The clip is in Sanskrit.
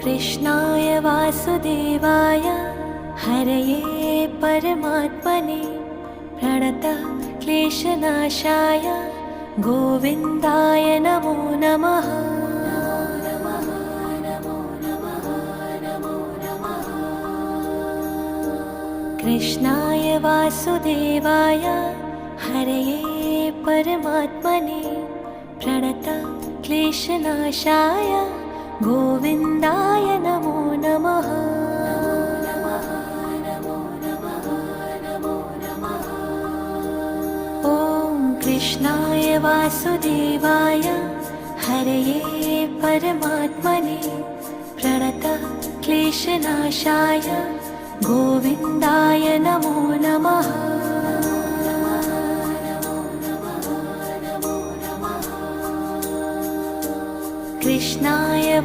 कृष्णाय वासुदेवाय हरये परमात्मने प्रणतः क्लेशनाशाय गोविन्दाय नमो नमः। कृष्णाय वासुदेवाय हरये परमात्मने प्रणतः क्लेशनाशाय गोविन्दाय नमो नमः। ॐ कृष्णाय वासुदेवाय हरये परमात्मने प्रणतः क्लेशनाशाय गोविन्दाय नमो नमः। कृष्णाय